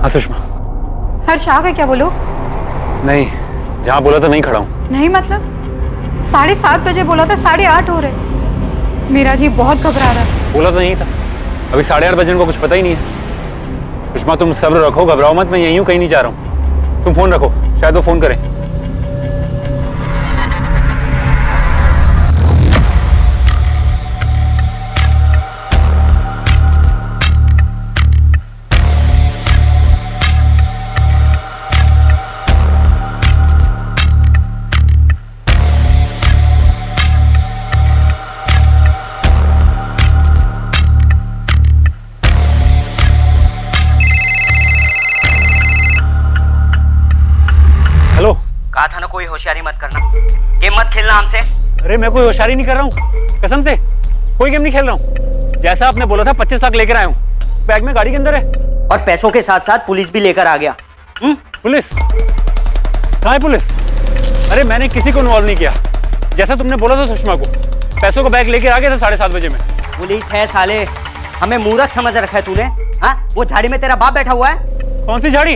हाँ सुषमा। हर्ष आ गए क्या वो लोग? नहीं, जहाँ बोला था नहीं खड़ा हूँ। नहीं मतलब 7:30 बजे बोला था, 8:30 हो रहे। मेरा जी बहुत घबरा रहा है। बोला तो नहीं था, अभी 8:30 बजे उनको कुछ पता ही नहीं है। सुषमा तुम सब्र रखो, घबराओ मत, मैं यहीं हूँ, कहीं नहीं जा रहा हूँ। तुम फोन रखो, शायद वो फोन करें। कहा था ना कोई होशियारी मत करना, गेम मत खेलना हमसे। अरे मैं कोई होशियारी नहीं कर रहा हूँ, कसम से कोई गेम नहीं खेल रहा हूँ। जैसा आपने बोला था 25 लाख लेकर आया हूँ, बैग में गाड़ी के अंदर है। और पैसों के साथ साथ पुलिस भी लेकर आ गया। पुलिस? कहाँ है पुलिस? अरे मैंने किसी को इन्वॉल्व नहीं किया, जैसा तुमने बोला था सुषमा को। पैसों को बैग लेकर आ गया था 7:30 बजे में। पुलिस है साले, हमें मूर्ख समझ रखा है तूने। हाँ, वो झाड़ी में तेरा बाप बैठा हुआ है। कौन सी झाड़ी?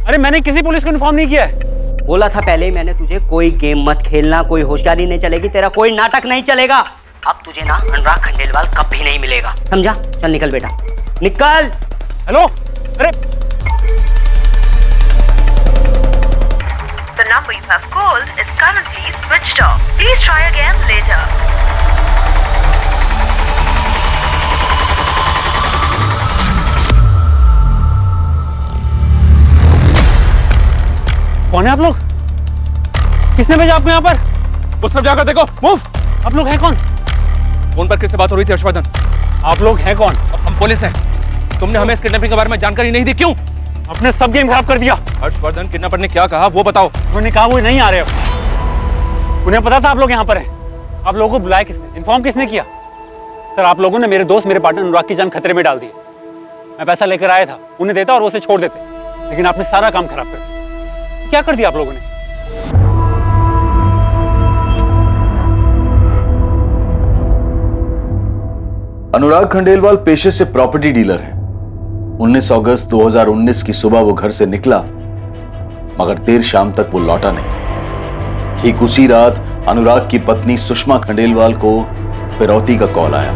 अरे मैंने किसी पुलिस को इन्फॉर्म नहीं किया है। बोला था पहले ही मैंने तुझे, कोई गेम मत खेलना, कोई होशियारी नहीं चलेगी, तेरा कोई नाटक नहीं चलेगा। अब तुझे ना अनुराग खंडेलवाल कभी नहीं मिलेगा, समझा? चल निकल बेटा, निकल। हेलो, अरे The number you have called is currently switched off. Please try again later. कौन है आप लोग? किसने भेजा आपको यहाँ पर? उस तरफ जाकर देखो, मूव। आप लोग हैं कौन? फोन पर किससे बात हो रही थी हर्षवर्धन? आप लोग हैं कौन? हम पुलिस हैं। तुमने हमें इस किडनैपिंग के बारे में जानकारी नहीं दी, क्यों? आपने सब गेम खराब कर दिया। हर्षवर्धन, किडनैपर ने क्या कहा वो बताओ। उन्होंने कहा वो नहीं आ रहे हो। उन्हें पता था आप लोग यहाँ पर हैं। आप लोगों को बुलाया किसने? इन्फॉर्म किसने किया? सर आप लोगों ने मेरे दोस्त, मेरे पार्टनर अनुराग की जान खतरे में डाल दी। मैं पैसा लेकर आया था, उन्हें देता और उसे छोड़ देते, लेकिन आपने सारा काम खराब कर दिया। क्या कर दिया आप लोगों ने? अनुराग खंडेलवाल पेशे से प्रॉपर्टी डीलर है। 19 अगस्त 2019 की सुबह वो घर से निकला, मगर देर शाम तक वो लौटा नहीं। ठीक उसी रात अनुराग की पत्नी सुषमा खंडेलवाल को फिरौती का कॉल आया।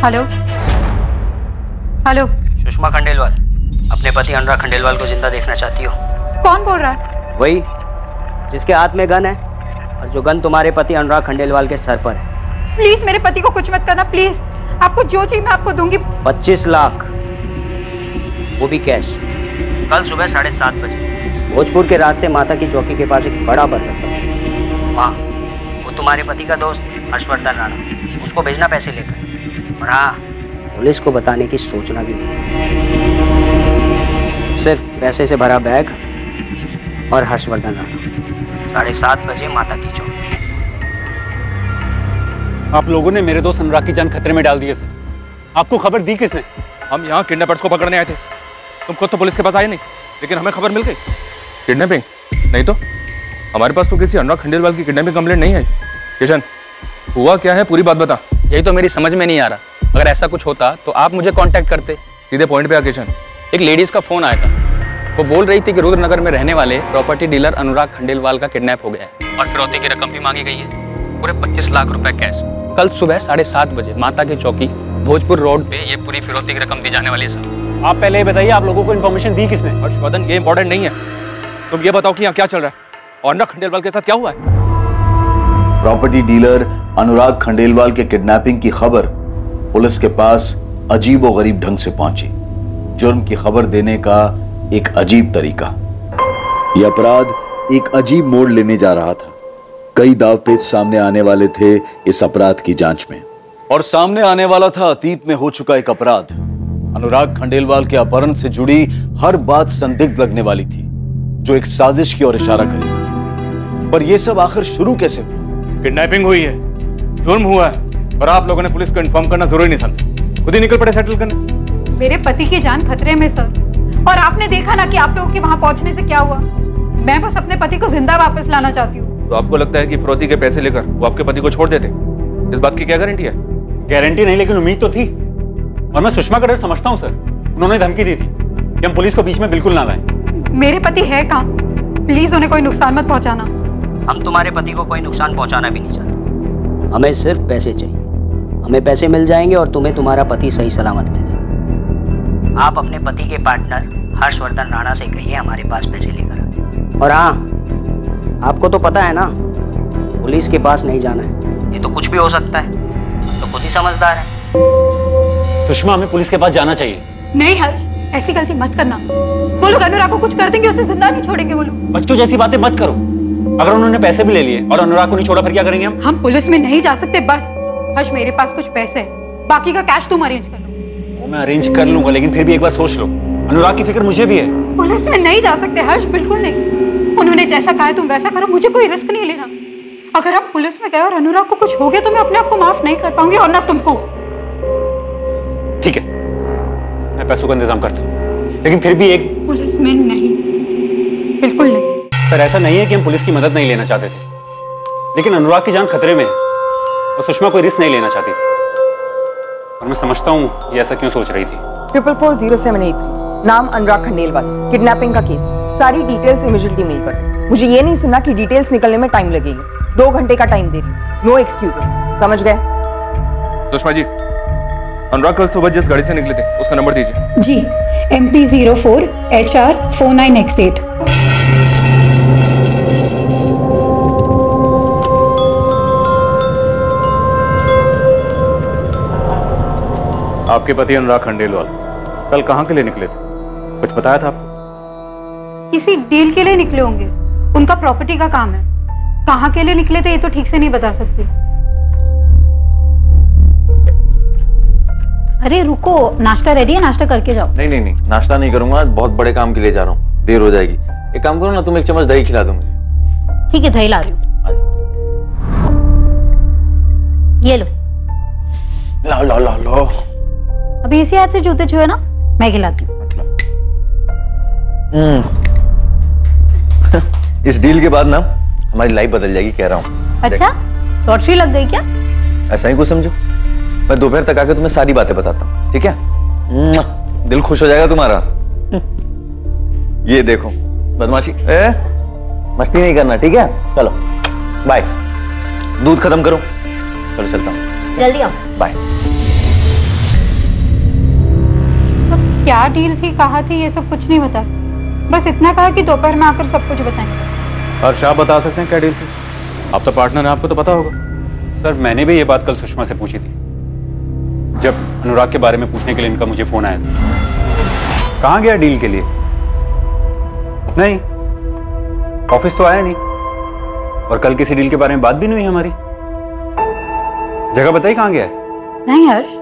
Hello hello. सुषमा खंडेलवाल, अपने पति अनुराग खंडेलवाल को जिंदा देखना चाहती हो? कौन बोल रहा है? वही जिसके हाथ में गन है, और जो गन तुम्हारे पति अनुराग खंडेलवाल के सर पर है। प्लीज मेरे पति को कुछ मत करना, प्लीज। आपको जो चाहिए मैं आपको दूंगी। 25 लाख, वो भी कैश। कल सुबह 7:30 बजे भोजपुर के रास्ते माता की चौकी के पास एक बड़ा बर्गर था। वहाँ वो तुम्हारे पति का दोस्त हर्षवर्धन राणा, उसको भेजना पैसे लेकर। और हाँ, पुलिस को बताने की सोचना भी नहीं, सिर्फ पैसे से भरा बैग और हर्षवर्धन राणा। 7:30 बजे माता की चौकी। आप लोगों ने मेरे दोस्त अनुराग की जान खतरे में डाल दी है सर। आपको खबर दी किसने? हम यहाँ किडनैपर्स को पकड़ने आए थे। तुम खुद तो पुलिस के पास आए नहीं, लेकिन हमें खबर मिल गई। किडनैपिंग नहीं तो हमारे पास तो किसी अनुराग खंडेलवाल की किडनैपिंग कंप्लेंट नहीं आई। किशन, हुआ क्या है, पूरी बात बता। यही तो मेरी समझ में नहीं आ रहा। अगर ऐसा कुछ होता तो आप मुझे कांटेक्ट करते। सीधे पॉइंट पे आ किशन। एक लेडीज का फोन आया था, वो बोल रही थी कि रुद्रनगर में रहने वाले प्रॉपर्टी डीलर अनुराग खंडेलवाल का किडनैप हो गया है और फिरौती की रकम भी मांगी गई है, पूरे 25 लाख रुपए कैश। कल सुबह 7:30 बजे माता की चौकी भोजपुर रोड पे ये पूरी फिरौती की रकम दी जाने वाली है सर। आप पहले ये बताइए, आप लोगों को इन्फॉर्मेशन दी किसने? हर्षवर्धन, ये इंपॉर्टेंट नहीं है, तुम ये बताओ कि यहाँ क्या चल रहा है और अनुराग खंडेलवाल के साथ क्या हुआ है। प्रॉपर्टी डीलर अनुराग खंडेलवाल के किडनैपिंग की खबर पुलिस के पास अजीबोगरीब ढंग से पहुंची। जुर्म की खबर देने का एक अजीब तरीका। यह अपराध एक अजीब मोड़ लेने जा रहा था। कई दावपेच सामने आने वाले थे इस अपराध की जांच में, और सामने आने वाला था अतीत में हो चुका एक अपराध। अनुराग खंडेलवाल के अपहरण से जुड़ी हर बात संदिग्ध लगने वाली थी, जो एक साजिश की ओर इशारा करेगी। पर यह सब आखिर शुरू कैसे हुआ? किडनैपिंग हुई है, जुर्म हुआ है, और आप लोगों ने पुलिस को इन्फॉर्म करना जरूरी नहीं समझा, खुद ही निकल पड़े सेटल करने। मेरे पति की जान खतरे में सर, और आपने देखा ना कि आप लोगों के वहां पहुंचने से क्या हुआ। मैं बस अपने पति को जिंदा वापस लाना चाहती हूँ। तो आपको लगता है कि फिरौती के पैसे लेकर वो आपके पति को छोड़ देते? इस बात की क्या गारंटी है? गारंटी नहीं, लेकिन उम्मीद तो थी। और मैं सुषमा का डर समझता हूँ सर। उन्होंने धमकी दी थी कि हम पुलिस को बीच में बिल्कुल ना लाएं। मेरे पति है कहाँ? प्लीज उन्हें कोई नुकसान मत पहुंचाना। हम तुम्हारे पति को कोई नुकसान पहुंचाना भी नहीं चाहते। हमें सिर्फ पैसे चाहिए। हमें पैसे मिल जाएंगे और तुम्हें तुम्हारा पति सही सलामत मिल जाएगा। आप अपने पति के पार्टनर हर्षवर्धन राणा से कहिए हमारे पास पैसे लेकर आ जाए। और हाँ, आपको तो पता है ना, पुलिस के पास नहीं जाना है। ये तो कुछ भी हो सकता है, तो खुद ही समझदार है। सुषमा, हमें पुलिस के पास जाना चाहिए। नहीं हर्ष, ऐसी गलती मत करना। वो लोग अनुराग को कुछ कर देंगे, उसे जिंदा नहीं छोड़ेंगे वो लोग। बच्चों जैसी बातें मत करो। अगर उन्होंने पैसे भी ले लिए और अनुराग को नहीं छोड़ा, फिर क्या करेंगे हम? हम पुलिस में नहीं जा सकते बस। हर्ष, मेरे पास कुछ पैसे है, बाकी का कैश तुम अरेंज कर लो। वो मैं अरेंज कर लूंगा, लेकिन फिर भी एक बार सोच लो, अनुराग की फिक्र मुझे भी है। पुलिस में नहीं जा सकते हर्ष, बिल्कुल नहीं। उन्होंने जैसा कहा है तुम वैसा करो, मुझे कोई रिस्क नहीं लेना। अगर हम पुलिस में गए और अनुराग को कुछ हो गया तो मैं अपने आप को माफ नहीं कर पाऊंगी, और ना तुमको। ठीक है, मैं पैसों का इंतजाम करता हूँ, लेकिन फिर भी एक। पुलिस में नहीं, बिल्कुल नहीं। सर, ऐसा नहीं है कि हम पुलिस की मदद नहीं लेना चाहते थे, लेकिन अनुराग की जान खतरे में है और सुषमा कोई रिस्क नहीं लेना चाहती थी। और मैं समझता हूँ ये ऐसा क्यों सोच रही थी। 440783, नाम अनुराग खंडेलवाल, किडनैपिंग का केस। सारी डिटेल्स इमीडिएटली मेल कर दो। मुझे ये नहीं सुना कि डिटेल्स निकलने में टाइम लगेगी। 2 घंटे का टाइम दे रही हूँ, नो एक्सक्यूजेस। समझ गए? सुषमा जी, अनुराग कल सुबह जिस गाड़ी से निकले थे उसका नंबर दीजिए। जी, MP04 HR 49X8। आपके पति अनुराग खंडेलवाल कल कहाँ के लिए निकले थे? कुछ बताया था आपको? किसी डील के लिए निकले होंगे, उनका प्रॉपर्टी का काम है। कहाँ के लिए निकले थे ये तो ठीक से नहीं बता सकती। अरे रुको, नाश्ता रेडी है, नाश्ता करके जाओ। नहीं नहीं नहीं, नाश्ता नहीं करूंगा, बहुत बड़े काम के लिए जा रहा हूँ, देर हो जाएगी। एक काम करो ना, तुम एक चम्मच दही खिला दो मुझे। ठीक है, दही ला रही हूँ। ये लो। लो लो लो लो। अभी इसी हाथ से जूते छुए ना, मैं खिलाती हूँ। इस डील के बाद ना हमारी लाइफ बदल जाएगी, कह रहा हूँ। अच्छा, लॉटरी लग गई क्या? ऐसा ही कुछ समझो। मैं दोपहर तक आके तुम्हें सारी बातें बताता हूँ, ठीक है? दिल खुश हो जाएगा तुम्हारा। ये देखो, बदमाशी मस्ती नहीं करना, ठीक है? चलो बाय। दूध खत्म करो, चलो चलता हूँ। जल्दी आओ। बाय। तो क्या डील थी, कहाँ थी, ये सब कुछ नहीं बता। बस इतना कहा कि दोपहर में आकर सब कुछ बताएंगे। हर्ष, आप बता सकते हैं क्या डील थी? आप तो पार्टनर हैं, आपको तो पता होगा। सर, मैंने भी ये बात कल सुषमा से पूछी थी, जब अनुराग के बारे में पूछने के लिए इनका मुझे फोन आया था। कहाँ गया डील के लिए? नहीं, ऑफिस तो आया नहीं, और कल किसी डील के बारे में बात भी नहीं हुई हमारी। जगह बताई कहाँ गया है? नहीं हर्ष,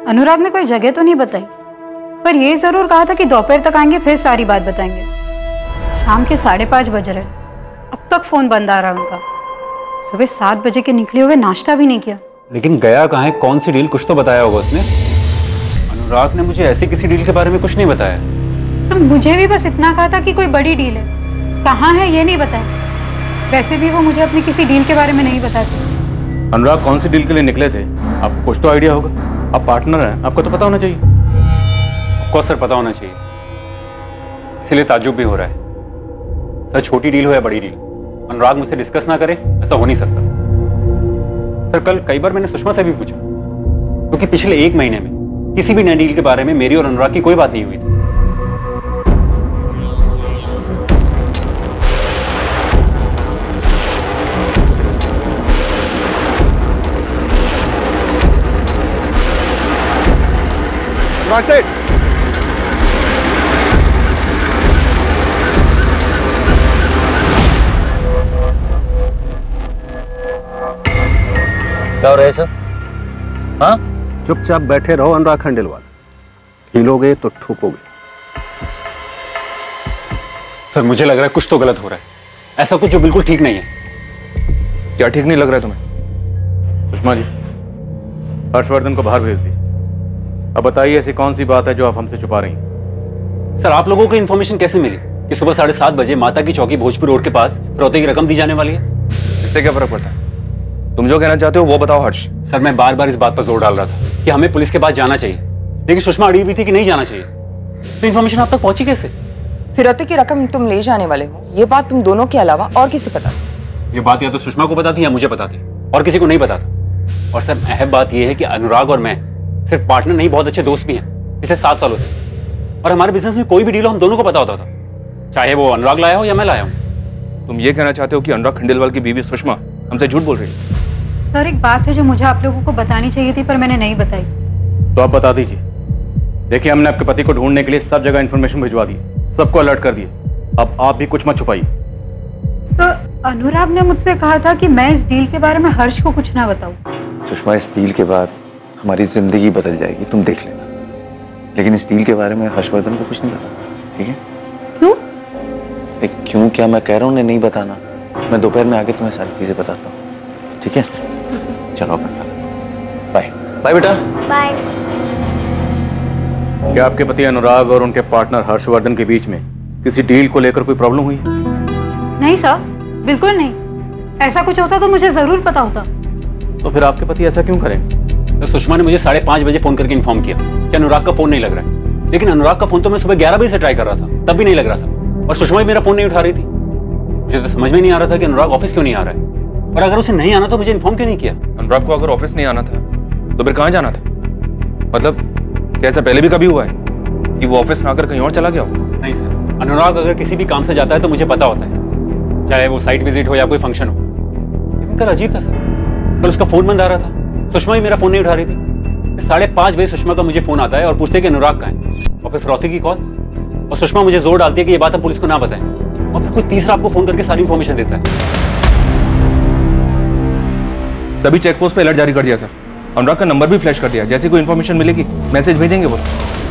अनुराग ने कोई जगह तो नहीं बताई, पर ये जरूर कहा था कि दोपहर तक आएंगे, फिर सारी बात बताएंगे। शाम के 5:30 बज रहे, अब तक फोन बंद आ रहा है उनका। सुबह 7 बजे के निकले हुए, नाश्ता भी नहीं किया। लेकिन गया कहाँ है, कौन सी डील, कुछ तो बताया होगा उसने। अनुराग ने मुझे ऐसी किसी डील के बारे में कुछ नहीं बताया। तो मुझे भी बस इतना कहा था कि कोई बड़ी डील है, कहाँ है ये नहीं बताया। वैसे भी वो मुझे अपनी किसी डील के बारे में नहीं बताते। अनुराग कौन सी डील के लिए निकले थे, आपको कुछ तो आइडिया होगा? आप पार्टनर हैं, आपको तो पता होना चाहिए। ऑफकोर्स सर, पता होना चाहिए, इसलिए ताज्जुब भी हो रहा है। सर, छोटी डील हो या बड़ी डील, अनुराग मुझसे डिस्कस ना करे, ऐसा हो नहीं सकता। सर, कल कई बार मैंने सुषमा से भी पूछा, क्योंकि पिछले 1 महीने में किसी भी नई डील के बारे में मेरी और अनुराग की कोई बात नहीं हुई थी। क्या हो रहा है सर? हाँ, चुपचाप बैठे रहो अनुराग खंडेलवाल, हिलोगे तो ठोकोगे। सर, मुझे लग रहा है कुछ तो गलत हो रहा है, ऐसा कुछ जो बिल्कुल ठीक नहीं है। क्या ठीक नहीं लग रहा है तुम्हें? सुषमा जी, हर्षवर्धन को बाहर भेज दी। अब बताइए ऐसी कौन सी बात है जो आप हमसे छुपा रही हैं? सर, आप लोगों को इन्फॉर्मेशन कैसे मिली कि सुबह 7:30 बजे माता की चौकी भोजपुर रोड के पास फिरौती की रकम दी जाने वाली है? इससे क्या फर्क पड़ता है? तुम जो कहना चाहते हो वो बताओ हर्ष। सर मैं बार बार इस बात पर जोर डाल रहा था कि हमें पुलिस के पास जाना चाहिए, लेकिन सुषमा अड़ी हुई थी कि नहीं जाना चाहिए। तो इन्फॉर्मेशन आप तक पहुंची कैसे? फिरौती की रकम तुम ले जाने वाले हो, ये बात तुम दोनों के अलावा और किसे पता? ये बात या तो सुषमा को पता थी या मुझे पता थी, और किसी को नहीं पता था। और सर अहम बात यह है कि अनुराग और मैं सिर्फ पार्टनर नहीं, बहुत अच्छे दोस्त भी हैं पिछले 7 सालों से। और हमारे बिजनेस में कोई भी डील हो हम दोनों को पता होता था, चाहे वो अनुराग लाया हो या मैं लाया हूं। तुम ये कहना चाहते हो कि अनुराग खंडेलवाल की बीवी सुषमा हमसे झूठ बोल रही है? सर एक बात है जो मुझे आप लोगों को बतानी चाहिए थी पर मैंने नहीं बताई। तो आप बता दीजिए। देखिए हमने आपके पति को ढूंढने के लिए सब जगह इन्फॉर्मेशन भिजवा दी, सबको अलर्ट कर दिए। अब आप भी कुछ मत छुपाइए। सर अनुराग ने मुझसे कहा था कि मैं इस डील के बारे में हर्ष को कुछ ना बताऊं। सुषमा, इस डील के बाद हमारी जिंदगी बदल जाएगी, तुम देख लेना। लेकिन इस डील के बारे में हर्षवर्धन को कुछ नहीं बताना, ठीक है? क्यों? क्यों क्या मैं कह रहा हूँ नहीं बताना। मैं दोपहर में आके तुम्हें सारी चीजें बताता हूँ, ठीक है? चलो बाय बाय बेटा। बाय। क्या आपके पति अनुराग और उनके पार्टनर हर्षवर्धन के बीच में किसी डील को लेकर कोई प्रॉब्लम हुई? नहीं सर, बिल्कुल नहीं। ऐसा कुछ होता तो मुझे जरूर पता होता। तो फिर आपके पति ऐसा क्यों करें? तो सुषमा ने मुझे 5:30 बजे फोन करके इन्फॉर्म किया कि अनुराग का फोन नहीं लग रहा है, लेकिन अनुराग का फोन तो मैं सुबह 11 बजे से ट्राई कर रहा था, तब भी नहीं लग रहा था। और सुषमा भी मेरा फोन नहीं उठा रही थी। मुझे तो समझ में नहीं आ रहा था कि अनुराग ऑफिस क्यों नहीं आ रहा है, और अगर उसे नहीं आना तो मुझे इन्फॉर्म क्यों नहीं किया? अनुराग को अगर ऑफिस नहीं आना था तो फिर कहाँ जाना था? मतलब क्या ऐसा पहले भी कभी हुआ है कि वो ऑफिस ना आकर कहीं और चला गया हो? नहीं सर, अनुराग अगर किसी भी काम से जाता है तो मुझे पता होता है, चाहे वो साइट विजिट हो या कोई फंक्शन हो। लेकिन कल अजीब था सर, कल उसका फोन बंद आ रहा था, सुषमा ही मेरा फोन नहीं उठा रही थी। 5:30 बजे सुषमा का मुझे फोन आता है और पूछते हैं कि अनुराग कहाँ है, और फिर फिरौती की कॉल। और सुषमा मुझे जोर डालती है कि ये बात हम पुलिस को ना बताएं, और फिर कोई तीसरा आपको फोन करके सारी इन्फॉर्मेशन देता है। तभी चेकपोस्ट पे अलर्ट जारी कर दिया सर। अनुराग का नंबर भी फ्लैश कर दिया, जैसे कोई इन्फॉर्मेशन मिलेगी मैसेज भेजेंगे वो।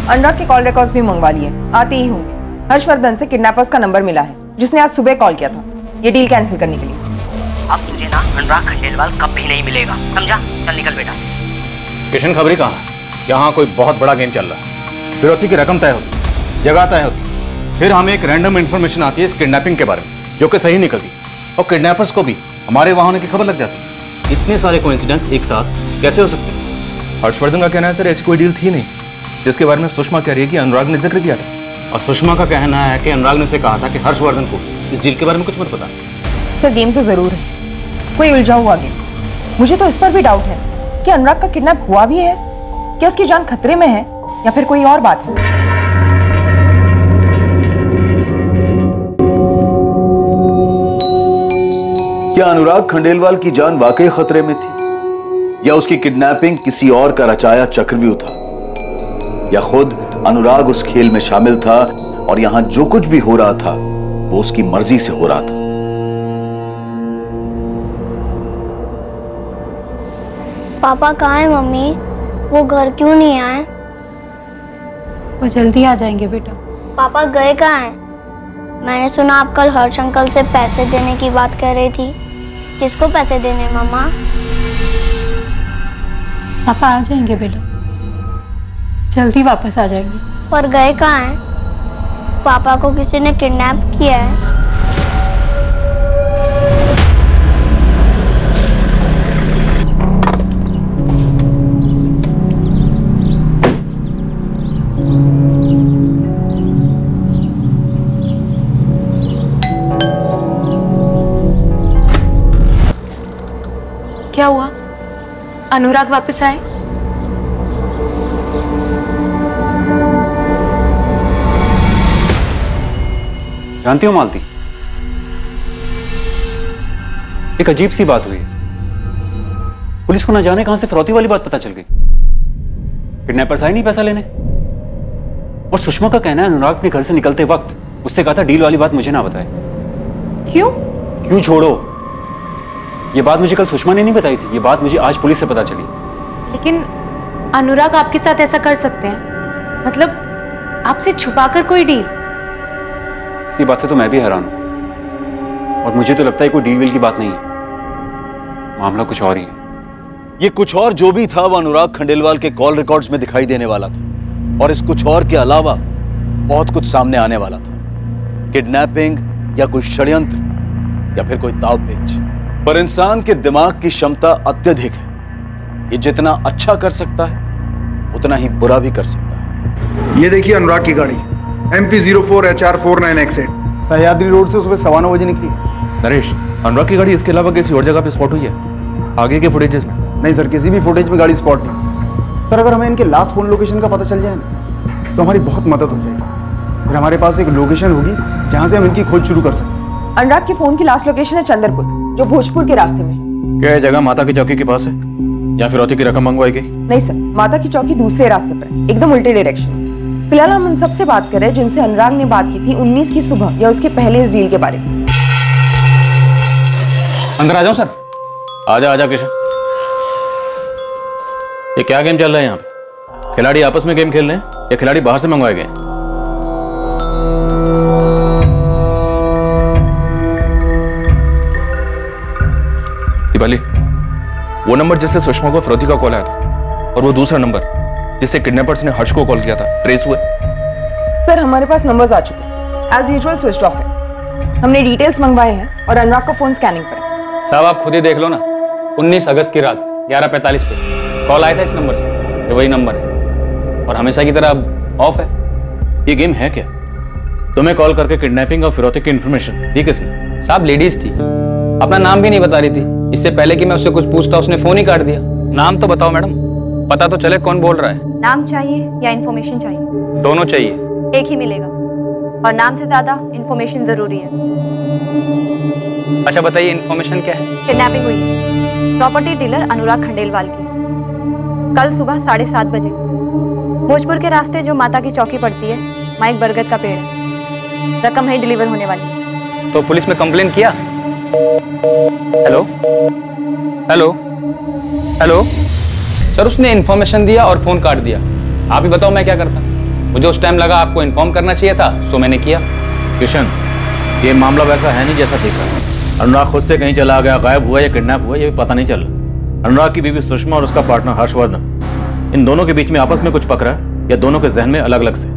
अनुराग के कॉल रिकॉर्ड्स भी मंगवा लिए, आते ही होंगे। हर्षवर्धन से किडनैपर्स का नंबर मिला है, जिसने आज सुबह कॉल किया था ये डील कैंसिल करने के लिए। अब तुझे ना अनुराग खंडेलवाल कभी नहीं मिलेगा, समझा? चल निकल बेटा। किशन खबरी कहाँ है? यहाँ कोई बहुत बड़ा गेम चल रहा है। फिरौती की रकम तय होती, जगह तय होती, फिर हमें एक रैंडम इन्फॉर्मेशन आती है इस किडनैपिंग के बारे में, जो कि सही निकलती, और किडनैपर्स को भी हमारे वहां होने की खबर लग जाती। इतने सारे कोइंसिडेंस एक साथ कैसे हो सकते हैं? हर्षवर्धन का कहना है सर ऐसी कोई डील थी नहीं, जिसके बारे में सुषमा कह रही है कि अनुराग ने जिक्र किया था। और सुषमा का कहना है कि अनुराग ने उसे कहा था कि हर्षवर्धन को इस डील के बारे में कुछ मत पता। सर गेम तो जरूर है, कोई उलझा हुआ गेम। मुझे तो इस पर भी डाउट है कि अनुराग का किडनैप हुआ भी है, क्या उसकी जान खतरे में है, या फिर कोई और बात है। क्या अनुराग खंडेलवाल की जान वाकई खतरे में थी, या उसकी किडनैपिंग किसी और का रचाया चक्रव्यूह था, या खुद अनुराग उस खेल में शामिल था और यहां जो कुछ भी हो रहा था वो उसकी मर्जी से हो रहा था? पापा कहाँ है मम्मी? वो घर क्यों नहीं आए? वो जल्दी आ जाएंगे बेटा। पापा गए कहाँ हैं? मैंने सुना आप कल हर्ष अंकल से पैसे देने की बात कह रही थी। किसको पैसे देने मम्मा? पापा आ जाएंगे बेटा, जल्दी वापस आ जाएंगे। पर गए कहाँ हैं? पापा को किसी ने किडनैप किया है। क्या हुआ? अनुराग वापस आए? जानती हो मालती, एक अजीब सी बात हुई है। पुलिस को ना जाने कहां से फिरौती वाली बात पता चल गई। किडनैपर्स आए नहीं पैसा लेने, और सुषमा का कहना है अनुराग ने घर से निकलते वक्त उससे कहा था डील वाली बात मुझे ना बताए। क्यों? क्यों छोड़ो, ये बात मुझे कल सुषमा ने नहीं बताई थी, ये बात मुझे आज पुलिस से पता चली। लेकिन अनुराग आपके साथ ऐसा कर सकते हैं? मतलब आपसे छुपाकर कोई डील? इसी बात से तो मैं भी हैरान हूं, और मुझे तो लगता है कोई डील वील की बात नहीं है, मामला कुछ और ही है। ये कुछ और जो भी था वो अनुराग खंडेलवाल के कॉल रिकॉर्ड्स में दिखाई देने वाला था, और इस कुछ और के अलावा बहुत कुछ सामने आने वाला था। किडनैपिंग, या कोई षड्यंत्र, या फिर कोई दावपेच। पर इंसान के दिमाग की क्षमता अत्यधिक है। ये जितना अच्छा कर सकता है उतना ही बुरा भी कर सकता है। ये देखिए अनुराग की गाड़ी MP04HR49X8 सह्याद्री रोड से सुबह 9:15 बजे निकली। नरेश, अनुराग की गाड़ी इसके अलावा किसी और जगह पे स्पॉट हुई है आगे के फुटेजेस में? नहीं सर, किसी भी फुटेज में गाड़ी स्पॉट नहीं। पर अगर हमें इनके लास्ट फोन लोकेशन का पता चल जाए ना तो हमारी बहुत मदद हो जाएगी। फिर हमारे पास एक लोकेशन होगी जहां से हम इनकी खोज शुरू कर सकते। अनुराग के फोन की लास्ट लोकेशन है चंद्रपुर, जो भोजपुर के रास्ते में। क्या यह जगह माता की चौकी के पास है या फिरौती की रकम मंगवाएगी? नहीं सर, माता की चौकी दूसरे रास्ते पर है, एकदम उल्टे डायरेक्शन। फिलहाल हम उन सबसे बात कर रहे हैं जिनसे अनुराग ने बात की थी 19 की सुबह या उसके पहले इस डील के बारे में। अंदर आ जाओ सर। आजा आजा किशन। ये क्या गेम चल रहा है यहाँ पे? खिलाड़ी आपस में गेम खेल रहे हैं या खिलाड़ी बाहर से मंगवाए गए? दिवाली, वो नंबर जिससे सुषमा को फिरौती का कॉल आया था और वो दूसरा नंबर जिससे किडनैपर्स ने हर्ष को कॉल किया था, ट्रेस हुए? सर हमारे पास नंबर्स आ चुके हैं, एज यूजुअल स्विच ऑफ है। हमने डिटेल्स मंगवाए हैं और अनुराग का फोन स्कैनिंग पर है। साहब आप खुद ही देख लो ना, 19 अगस्त की रात 11:45 पे कॉल आया था इस नंबर से। ये वही नंबर है और हमेशा की तरह अब ऑफ है। ये गेम है क्या? तुम्हें कॉल करके किडनैपिंग और फिरौती की इंफॉर्मेशन दी किसने? साहब लेडीज थी, अपना नाम भी नहीं बता रही थी। इससे पहले कि मैं उससे कुछ पूछता उसने फोन ही काट दिया। नाम तो बताओ मैडम, पता तो चले कौन बोल रहा है। नाम चाहिए या इन्फॉर्मेशन चाहिए? दोनों चाहिए। एक ही मिलेगा और नाम से ज्यादा इन्फॉर्मेशन जरूरी है। अच्छा बताइए इन्फॉर्मेशन क्या है? किडनैपिंग हुई है प्रॉपर्टी डीलर अनुराग खंडेलवाल की कल सुबह 7:30 बजे भोजपुर के रास्ते जो माता की चौकी पड़ती है, वहाँ एक बरगद का पेड़ है। रकम है डिलीवर होने वाली। तो पुलिस में कंप्लेन किया? हेलो हेलो हेलो सर, उसने इन्फॉर्मेशन दिया और फोन काट दिया। आप ही बताओ मैं क्या करता? मुझे उस टाइम लगा आपको इन्फॉर्म करना चाहिए था, सो मैंने किया। किशन, ये मामला वैसा है नहीं जैसा दिखा। अनुराग खुद से कहीं चला गया, गायब हुआ या किडनैप हुआ ये भी पता नहीं चल रहा। अनुराग की बीवी सुषमा और उसका पार्टनर हर्षवर्धन, इन दोनों के बीच में आपस में कुछ पकड़ा है या दोनों के जहन में अलग अलग से?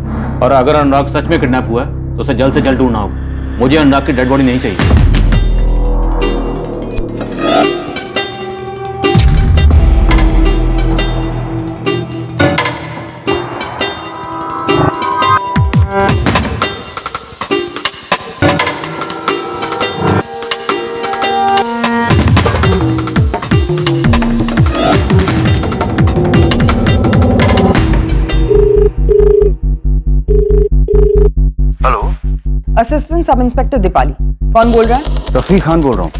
और अगर अनुराग सच में किडनैप हुआ है तो उसे जल्द से जल्द ढूंढना होगा। मुझे अनुराग की डेड बॉडी नहीं चाहिए। Assistant sub inspector Deepali. कौन बोल रहा है? रफीक खान बोल रहा हूँ,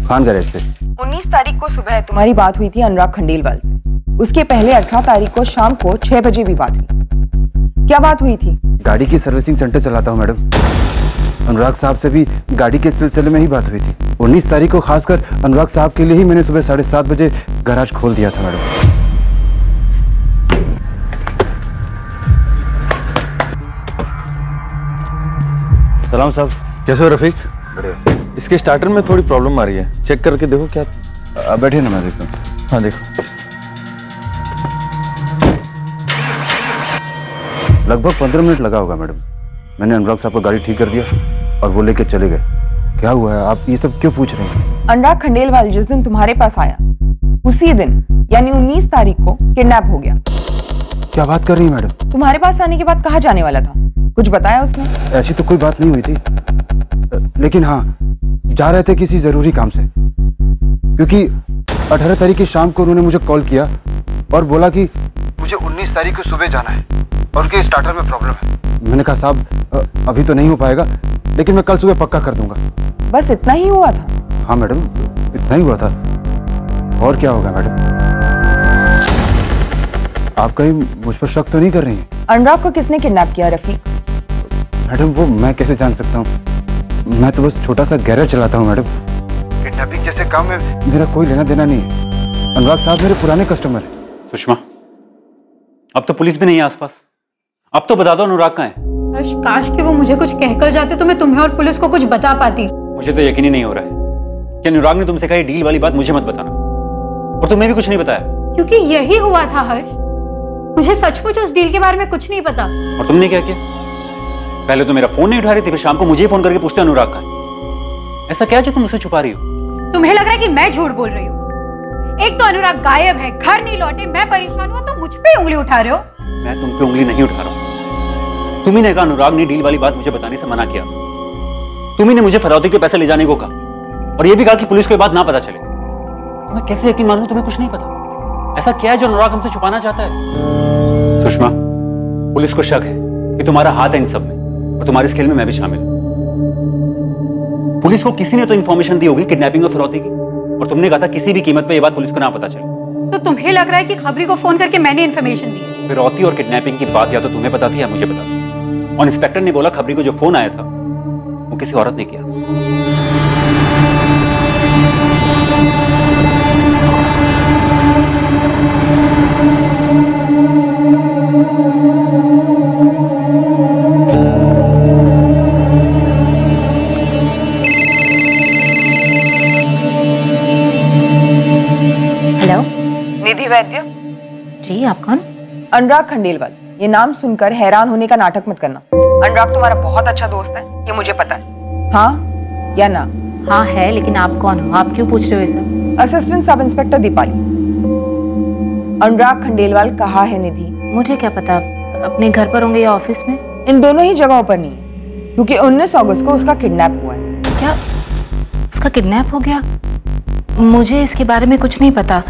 खान गैरेज से। 19 तारीख को सुबह तुम्हारी बात हुई थी अनुराग खंडेलवाल से। उसके पहले 18 तारीख को शाम को 6 बजे भी बात हुई। क्या बात हुई थी? गाड़ी की सर्विसिंग सेंटर चलाता हूँ मैडम। अनुराग साहब से भी गाड़ी के सिलसिले में ही बात हुई थी। 19 तारीख को खासकर अनुराग साहब के लिए ही मैंने सुबह 7:30 बजे गैराज खोल दिया था मैडम। सलाम साहब। कैसे हो रफीक? बढ़िया। इसके स्टार्टर में थोड़ी प्रॉब्लम आ रही है, चेक करके देखो क्या। बैठे ना, मैं देखता हूँ। हाँ देखो। लगभग 15 मिनट लगा होगा मैडम। मैंने अनुराग साहब को गाड़ी ठीक कर दिया और वो लेके चले गए। क्या हुआ है, आप ये सब क्यों पूछ रहे हैं? अनुराग खंडेलवाल जिस दिन तुम्हारे पास आया उसी दिन यानी 19 तारीख को किडनैप हो गया। क्या बात कर रही है मैडम? तुम्हारे पास आने के बाद कहाँ जाने वाला था? कुछ बताया उसने? ऐसी तो कोई बात नहीं हुई थी, लेकिन हाँ जा रहे थे किसी जरूरी काम से, क्योंकि 18 तारीख की शाम को उन्होंने मुझे कॉल किया और बोला कि मुझे 19 तारीख को सुबह जाना है और उनके स्टार्टर में प्रॉब्लम है। मैंने कहा साहब अभी तो नहीं हो पाएगा, लेकिन मैं कल सुबह पक्का कर दूंगा। बस इतना ही हुआ था? हाँ मैडम, इतना ही हुआ था। और क्या होगा मैडम? आप कहीं मुझ पर शक तो नहीं कर रही हैं? अनुराग को किसने किडनैप किया रफीक? मैडम वो मैं कैसे जान सकता हूँ, मैं तो बस छोटा सा गैरेज चलाता हूँ मैडम। किडनैपिंग जैसे काम में मेरा कोई लेना देना नहीं है। अनुराग साहब मेरे पुराने कस्टमर हैं। सुषमा, अब तो पुलिस भी नहीं है आसपास, अब तो बता दो अनुराग कहाँ है? हर्ष, काश कि वो मुझे कुछ कहकर जाते तो मैं तुम्हें और पुलिस को कुछ बता पाती। मुझे तो यकीन ही नहीं हो रहा है कि अनुराग ने तुमसे कही डील वाली बात मुझे मत बताना, और तुम्हें भी कुछ नहीं बताया। क्योंकि यही हुआ था हर्ष, मुझे सचमुच उस डील के बारे में कुछ नहीं पता। और तुमने क्या किया? पहले तो मेरा फोन नहीं उठा रही थी, फिर शाम को मुझे फोन करके पूछते अनुराग का है। ऐसा क्या जो तुम मुझसे छुपा रही हो? तुम्हें लग रहा है कि मैं झूठ बोल रही हूँ? एक तो अनुराग गायब है, घर नहीं लौटे, मैं परेशान हूँ, तो मुझ पे उंगली उठा रहे हो। मैं तुम पे उंगली नहीं उठा रहा हूँ। तुम्ही ने कहा अनुराग ने डील वाली बात मुझे बताने से मना किया। तुम्ही ने मुझे फरौती के पैसे ले जाने को कहा और ये भी कहा कि पुलिस को ये बात ना पता चले। तो मैं कैसे यकीन मानूं तुम्हें कुछ नहीं पता? ऐसा क्या है जो अनुराग हमसे छुपाना चाहता है? सुषमा, पुलिस को शक है कि तुम्हारा हाथ है इन सब में और तुम्हारे इस खेल में मैं भी शामिल हूं। पुलिस को किसी ने तो इन्फॉर्मेशन दी होगी किडनैपिंग और फिरौती की, और तुमने कहा था किसी भी कीमत पे ये बात पुलिस को ना पता चले। तो तुम्हें लग रहा है कि खबरी को फोन करके मैंने इन्फॉर्मेशन दी? फिरौती और किडनैपिंग की बात या तो तुम्हें पता थी या मुझे पता थी। और इंस्पेक्टर ने बोला खबरी को जो फोन आया था वो किसी औरत ने किया। हेलो, निधि वैद्य जी, आप कौन? अनुराग खंडेलवाल। ये नाम सुनकर हैरान होने का नाटक मत करना। अनुराग तुम्हारा बहुत अच्छा दोस्त है, ये मुझे पता है। हाँ या ना? हाँ है, लेकिन आप कौन हो? आप क्यों पूछ रहे हो ये सब? Assistant sub inspector Deepali. अनुराग खंडेलवाल कहाँ है निधि? मुझे क्या पता, अपने घर पर होंगे या ऑफिस में? इन दोनों ही जगहों पर नहीं है, क्योंकि 19 अगस्त को उसका किडनैप हुआ है। क्या उसका किडनैप हो गया? मुझे इसके बारे में कुछ नहीं पता।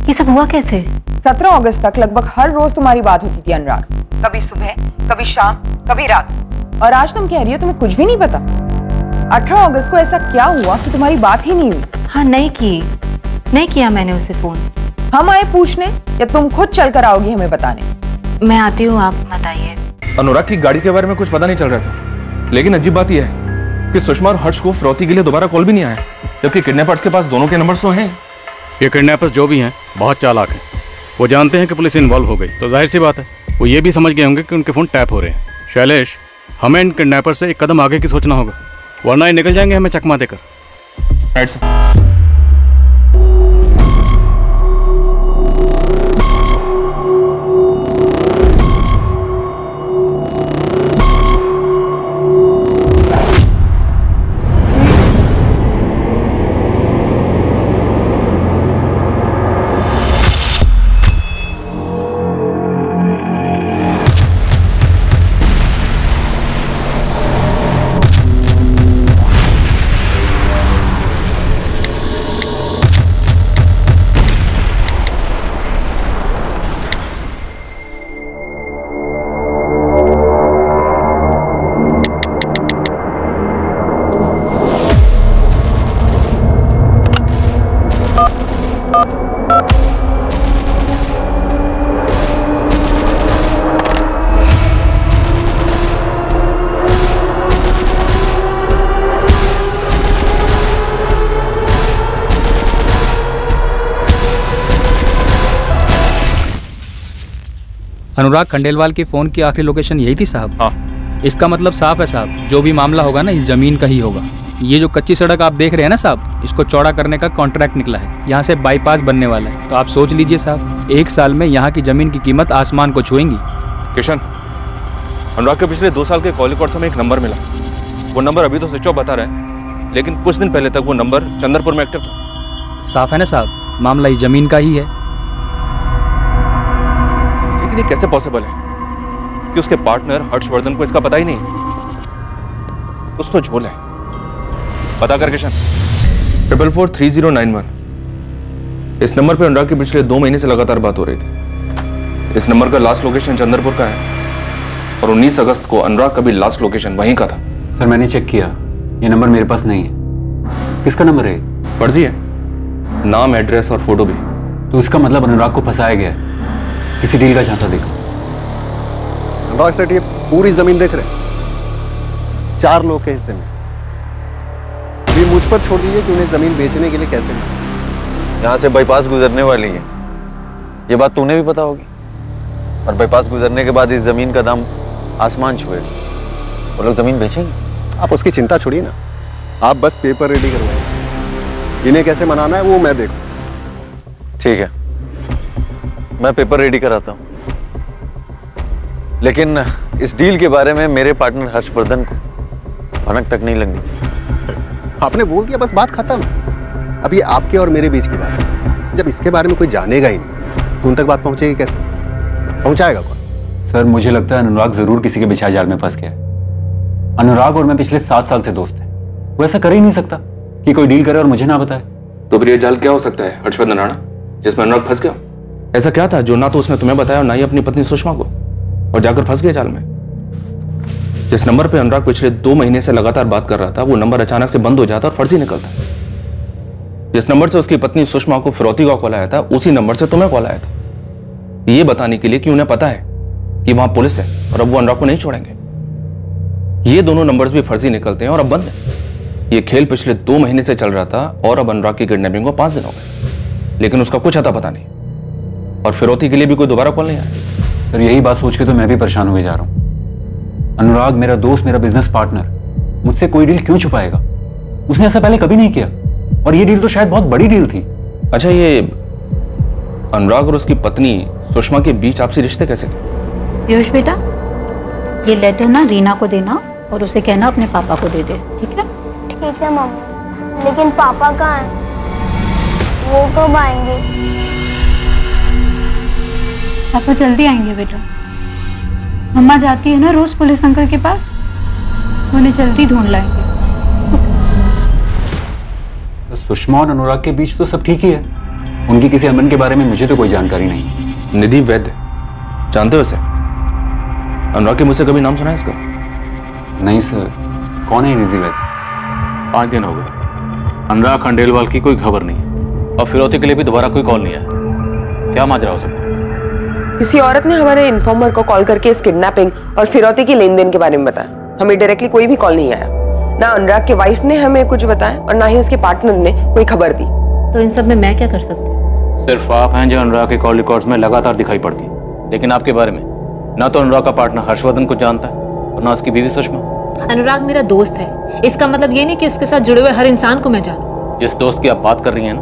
ये सब हुआ कैसे? 17 अगस्त तक लगभग हर रोज तुम्हारी बात होती थी अनुराग से, कभी सुबह, कभी शाम, कभी रात। और आज तुम कह रही हो तुम्हें कुछ भी नहीं पता। 18 अगस्त को ऐसा क्या हुआ कि तुम्हारी बात ही नहीं हुई? हाँ, नहीं किया मैंने उसे फोन। हम आए पूछने या तुम खुद चल कर आओगी हमें बताने? मैं आती हूँ, आप बताइए। अनुराग की गाड़ी के बारे में कुछ पता नहीं चल रहा था, लेकिन अजीब बात यह है कि सुषमा और हर्ष को फिरौती के लिए दोबारा कॉल भी नहीं आया, जबकि किडनैपर्स के पास दोनों के नंबर तो हैं। ये किडनैपर्स जो भी हैं बहुत चालाक हैं। वो जानते हैं कि पुलिस इन्वॉल्व हो गई, तो जाहिर सी बात है वो ये भी समझ गए होंगे कि उनके फ़ोन टैप हो रहे हैं। शैलेश, हमें इन किडनैपर से एक कदम आगे की सोचना होगा, वरना ये निकल जाएंगे हमें चकमा देकर। Right sir. अनुराग खंडेलवाल की फ़ोन की आखिरी लोकेशन यही थी साहब? हाँ। इसका मतलब साफ है साहब, जो भी मामला होगा ना इस ज़मीन का ही होगा। ये जो कच्ची सड़क आप देख रहे हैं ना साहब, इसको चौड़ा करने का कॉन्ट्रैक्ट निकला है। यहाँ से बाईपास बनने वाला है, तो आप सोच लीजिए साहब, 1 साल में यहाँ की ज़मीन की कीमत आसमान को छुएंगी। किशन, अनुराग के पिछले 2 साल के कॉल रिकॉर्ड्स में एक नंबर मिला। वो नंबर अभी तो स्विच ऑफ बता रहा है, लेकिन कुछ दिन पहले तक वो नंबर चंद्रपुर में एक्टिव था। साफ है ना साहब, मामला इस ज़मीन का ही है। लेकिन ये कैसे पॉसिबल है कि उसके पार्टनर हर्षवर्धन को इसका पता ही नहीं? कुछ तो झोल है। पता कर किशन। 443091। इस नंबर पे अनुराग की पिछले 2 महीने से लगातार बात हो रही थी। इस नंबर का लास्ट लोकेशन चंद्रपुर का है और 19 अगस्त को अनुराग का भी लास्ट लोकेशन वहीं का था। सर मैंने चेक किया, ये नंबर मेरे पास नहीं है। किसका नंबर है? फर्जी है, नाम, एड्रेस और फोटो भी। तो इसका मतलब अनुराग को फंसाया गया है, किसी डील का झांसा देखो। अनुराग सेठ ये पूरी जमीन देख रहे हैं, 4 लोग के हिस्से में। अभी मुझ पर छोड़ दीजिए कि उन्हें जमीन बेचने के लिए कैसे मिला। यहाँ से बाईपास गुजरने वाली है, ये बात तूने भी पता होगी। और बाईपास गुजरने के बाद इस जमीन का दाम आसमान छुएगा। वो लोग जमीन बेचेंगे। आप उसकी चिंता छोड़िए ना, आप बस पेपर रेडी करवाइए। इन्हें कैसे मनाना है वो मैं देखूं। ठीक है, मैं पेपर रेडी कराता हूँ, लेकिन इस डील के बारे में मेरे पार्टनर हर्षवर्धन को भनक तक नहीं लगनी चाहिए। आपने बोल दिया, बस बात खत्म। अब ये आपके और मेरे बीच की बात है, जब इसके बारे में कोई जानेगा ही नहीं तो उन तक बात पहुंचेगी कैसे? पहुंचाएगा कौन? सर मुझे लगता है अनुराग जरूर किसी के बिछाए जाल में फंस गया है। अनुराग और मैं पिछले 7 साल से दोस्त हैं। वो ऐसा कर ही नहीं सकता कि कोई डील करे और मुझे ना बताए। तो फिर ये जाल क्या हो सकता है हर्षवर्धन राणा, जिसमें अनुराग फंस गया? ऐसा क्या था जो ना तो उसने तुम्हें बताया और ना ही अपनी पत्नी सुषमा को, और जाकर फंस गया जाल में? जिस नंबर पे अनुराग पिछले 2 महीने से लगातार बात कर रहा था, वो नंबर अचानक से बंद हो जाता और फर्जी निकलता। जिस नंबर से उसकी पत्नी सुषमा को फिरौती का कॉल आया था, उसी नंबर से तुम्हें कॉल आया था, ये बताने के लिए कि उन्हें पता है कि वहां पुलिस है और अब वो अनुराग को नहीं छोड़ेंगे। ये दोनों नंबर्स भी फर्जी निकलते हैं और अब बंद है। ये खेल पिछले 2 महीने से चल रहा था और अब अनुराग की किडनैपिंग को 5 दिन हो गए, लेकिन उसका कुछ अता पता नहीं, और फिरौती के लिए भी कोई दोबारा कॉल नहीं आया। सर यही बात सोच के तो मैं भी परेशान हुए जा रहा हूँ। अनुराग मेरा दोस्त, मेरा बिजनेस पार्टनर, मुझसे कोई डील क्यों छुपाएगा? उसने ऐसा पहले कभी नहीं किया, और ये डील तो शायद बहुत बड़ी डील थी। अच्छा, ये अनुराग और उसकी पत्नी सुषमा के बीच आपसी रिश्ते कैसे थे? पीयूष बेटा, ये लेटर ना रीना को देना और उसे कहना अपने पापा को दे दे, ठीक है? ठीक है मम्मी, लेकिन पापा कहाँ हैं? वो कब आएंगे? पापा जल्दी आएंगे बेटा। मम्मा जाती है ना रोज पुलिस अंकल के पास, उन्हें जल्दी ढूंढ लाएंगे। तो सुषमा और अनुराग के बीच तो सब ठीक ही है। उनकी किसी अमन के बारे में मुझे तो कोई जानकारी नहीं। निधि वैद्य, जानते हो इसे? अनुराग के मुझसे कभी नाम सुना है इसका? नहीं सर, कौन है निधि वैद्य? 5 दिन हो गए, अनुराग खंडेलवाल की कोई खबर नहीं, और फिरौती के लिए भी दोबारा कोई कॉल नहीं आया। क्या माजरा हो सकता है? किसी औरत ने हमारे इन्फॉर्मर को कॉल करके इस किडनैपिंग और फिरौती की लेन देन के बारे में बताया। हमें डायरेक्टली कोई भी कॉल नहीं आया। ना अनुराग के वाइफ ने हमें कुछ बताया और ना ही उसके पार्टनर ने कोई खबर दी। तो इन सब में मैं क्या कर सकती हूँ? सिर्फ आप हैं जो अनुराग के कॉल रिकॉर्ड्स में लगातार दिखाई पड़ती, लेकिन आपके बारे में ना तो अनुराग का पार्टनर हर्षवर्धन को जानता है और ना उसकी बीवी सुषमा। अनुराग मेरा दोस्त है, इसका मतलब ये नहीं कि उसके साथ जुड़े हुए हर इंसान को मैं जानूं। जिस दोस्त की आप बात कर रही हैं ना,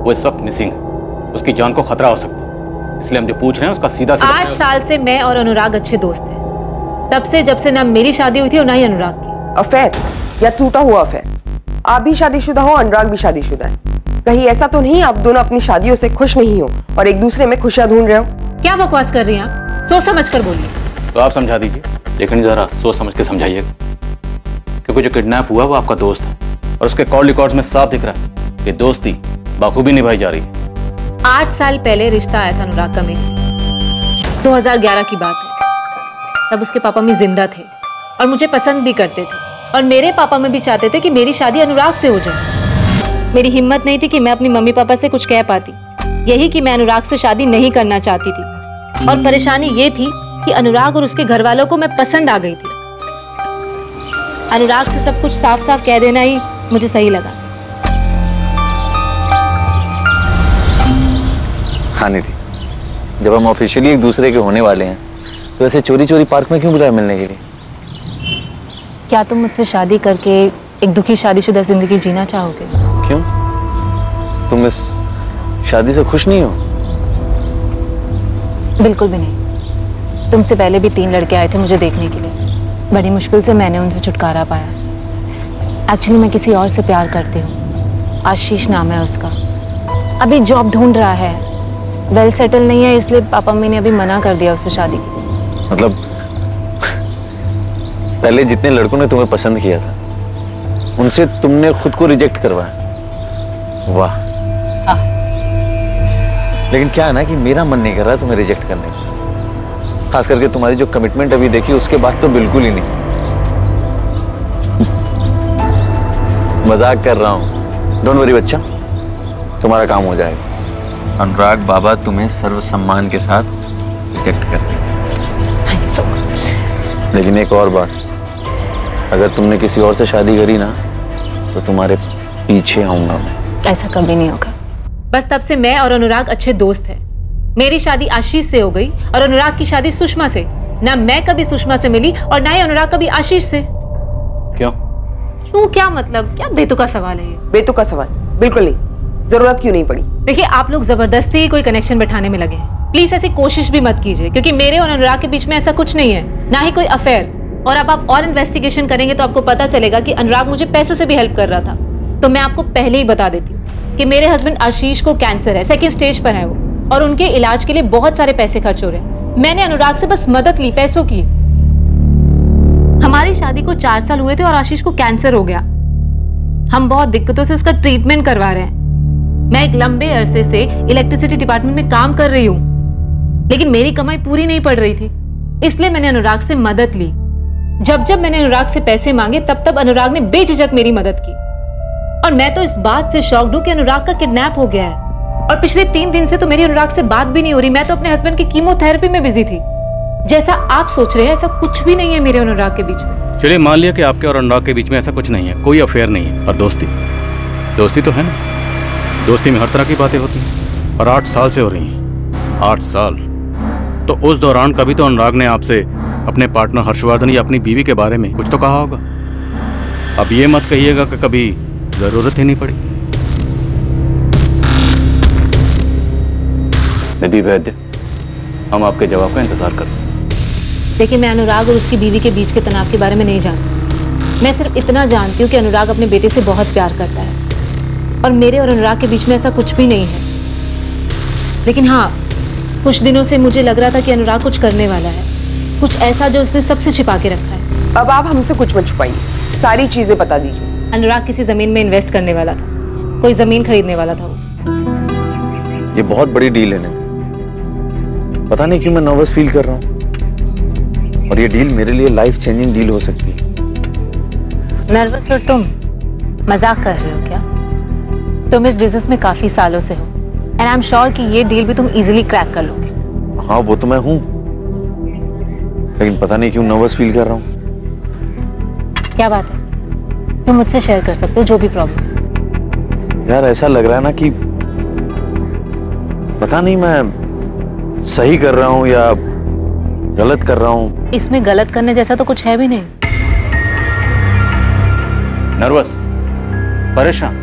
वो इस वक्त मिसिंग है। उसकी जान को खतरा हो सकता है, इसलिए हम जो पूछ रहे हैं उसका सीधा 8 साल से मैं और अनुराग अच्छे दोस्त हैं, तब से जब से ना मेरी शादी हुई थी और ना ही अनुराग की। अफेयर या टूटा हुआ अफेयर? आप भी शादीशुदा हो, अनुराग भी शादीशुदा है। कहीं ऐसा तो नहीं आप दोनों अपनी शादियों से खुश नहीं हो और एक दूसरे में खुशियां ढूंढ रहे हो? क्या बकवास कर रही हैं आप? सोच समझ कर बोलिए। तो आप समझा दीजिए, लेकिन जरा सोच समझ के समझाइएगा, क्योंकि जो किडनैप हुआ वो आपका दोस्त है और उसके कॉल रिकॉर्ड्स में साफ दिख रहा है कि दोस्ती बाखूबी निभाई जा रही है। 8 साल पहले रिश्ता आया था अनुराग का मेरे, 2011 की बात है। तब उसके पापा में जिंदा थे और मुझे पसंद भी करते थे, और मेरे पापा में भी चाहते थे कि मेरी शादी अनुराग से हो जाए। मेरी हिम्मत नहीं थी कि मैं अपनी मम्मी पापा से कुछ कह पाती, यही कि मैं अनुराग से शादी नहीं करना चाहती थी। और परेशानी ये थी कि अनुराग और उसके घर वालों को मैं पसंद आ गई थी। अनुराग से सब कुछ साफ साफ कह देना ही मुझे सही लगा। हाँ निधि, जब हम ऑफिशियली एक दूसरे के होने वाले हैं तो ऐसे चोरी चोरी पार्क में क्यों बुलाया मिलने के लिए? क्या तुम मुझसे शादी करके एक दुखी शादीशुदा जिंदगी जीना चाहोगे? क्यों? तुम इस शादी से खुश नहीं हो? बिल्कुल भी नहीं। तुमसे पहले भी 3 लड़के आए थे मुझे देखने के लिए, बड़ी मुश्किल से मैंने उनसे छुटकारा पाया। एक्चुअली मैं किसी और से प्यार करती हूँ, आशीष नाम है उसका। अभी जॉब ढूंढ रहा है, वेल सेटल नहीं है, इसलिए पापा मम्मी ने अभी मना कर दिया उसे शादी के लिए। मतलब पहले जितने लड़कों ने तुम्हें पसंद किया था उनसे तुमने खुद को रिजेक्ट करवाया? वाह। लेकिन क्या है ना कि मेरा मन नहीं कर रहा तुम्हें रिजेक्ट करने का, खास करके तुम्हारी जो कमिटमेंट अभी देखी उसके बाद तो बिल्कुल ही नहीं। मजाक कर रहा हूं, डोंट वरी बच्चा, तुम्हारा काम हो जाएगा। अनुराग बाबा तुम्हें सर्व सम्मान के साथ रिजेक्ट कर। Thank you so much. लेकिन एक और बात, अगर तुमने किसी और से शादी करी ना तो तुम्हारे पीछे आऊंगा मैं। ऐसा कभी नहीं होगा। बस तब से मैं और अनुराग अच्छे दोस्त हैं। मेरी शादी आशीष से हो गई और अनुराग की शादी सुषमा से। ना मैं कभी सुषमा से मिली और ना ही अनुराग कभी आशीष से। क्यों? क्यों क्या मतलब? क्या बेतुका सवाल है ये? बेतुका सवाल बिल्कुल नहीं। जरूरत क्यों नहीं पड़ी? देखिए, आप लोग जबरदस्ती ही कोई कनेक्शन बैठाने में लगे हैं। प्लीज ऐसी कोशिश भी मत कीजिए, क्योंकि मेरे और अनुराग के बीच में ऐसा कुछ नहीं है, ना ही कोई अफेयर। और अब आप और इन्वेस्टिगेशन करेंगे तो आपको पता चलेगा कि अनुराग मुझे पैसों से भी हेल्प कर रहा था। तो मैं आपको पहले ही बता देती हूँ, कि मेरे हस्बैंड आशीष को कैंसर है, सेकंड स्टेज पर है वो, और उनके इलाज के लिए बहुत सारे पैसे खर्च हो रहे हैं। मैंने अनुराग से बस मदद ली पैसों की। हमारी शादी को 4 साल हुए थे और आशीष को कैंसर हो गया। हम बहुत दिक्कतों से उसका ट्रीटमेंट करवा रहे हैं। मैं एक लंबे अरसे से इलेक्ट्रिसिटी डिपार्टमेंट में काम कर रही हूँ, लेकिन मेरी कमाई पूरी नहीं पड़ रही थी, इसलिए मैंने अनुराग से मदद ली। जब मैंने अनुराग से पैसे मांगे तब अनुराग ने बेझिझक मेरी मदद की। और मैं तो इस बात से शॉक्ड हूं कि अनुराग का किडनैप हो गया है, और पिछले 3 दिन से तो मेरी अनुराग से बात भी नहीं हो रही। मैं तो अपने हस्बैंड की कीमोथेरेपी में बिजी थी। जैसा आप सोच रहे हैं ऐसा कुछ भी नहीं है मेरे अनुराग के बीच में। चलिए मान लिया कि आपके और अनुराग के बीच में ऐसा कुछ नहीं है, कोई अफेयर नहीं है, पर दोस्ती तो है ना। दोस्ती में हर तरह की बातें होती हैं, और 8 साल से हो रही हैं। 8 साल तो उस दौरान कभी तो अनुराग ने आपसे अपने पार्टनर हर्षवर्धन या अपनी बीवी के बारे में कुछ तो कहा होगा। अब ये मत कहिएगा कि कभी जरूरत ही नहीं पड़ी। निधि वैद्य, हम आपके जवाब का इंतजार कर रहे हैं। देखिए, मैं अनुराग और उसकी बीवी के बीच के तनाव के बारे में नहीं जानती। मैं सिर्फ इतना जानती हूँ कि अनुराग अपने बेटे से बहुत प्यार करता है, और मेरे और अनुराग के बीच में ऐसा कुछ भी नहीं है। लेकिन हाँ, कुछ दिनों से मुझे लग रहा था कि अनुराग कुछ करने वाला है, कुछ ऐसा जो उसने सबसे छिपा के रखा है। अब आप हमसे कुछ मत छुपाइए, सारी चीजें बता दीजिए। अनुराग किसी जमीन में इन्वेस्ट करने वाला था, कोई जमीन खरीदने वाला था वो। ये बहुत बड़ी डील है निधि, पता नहीं क्यों मैं नर्वस फील कर रहा हूँ, और ये डील मेरे लिए लाइफ चेंजिंग डील हो सकती है। नर्वस और तुम मजाक कर रहे हो क्या? तुम इस बिजनेस में काफी सालों से हो, एंड आई एम श्योर कि ये डील भी तुम इजीली क्रैक कर लोगे। हाँ, वो तो मैं हूँ, लेकिन पता नहीं क्यों नर्वस फील कर रहा हूँ। क्या बात है? तुम मुझसे शेयर कर सकते हो जो भी प्रॉब्लम। यार ऐसा लग रहा है ना कि पता नहीं मैं सही कर रहा हूँ या गलत कर रहा हूँ। इसमें गलत करने जैसा तो कुछ है भी नहीं। नर्वस, परेशान,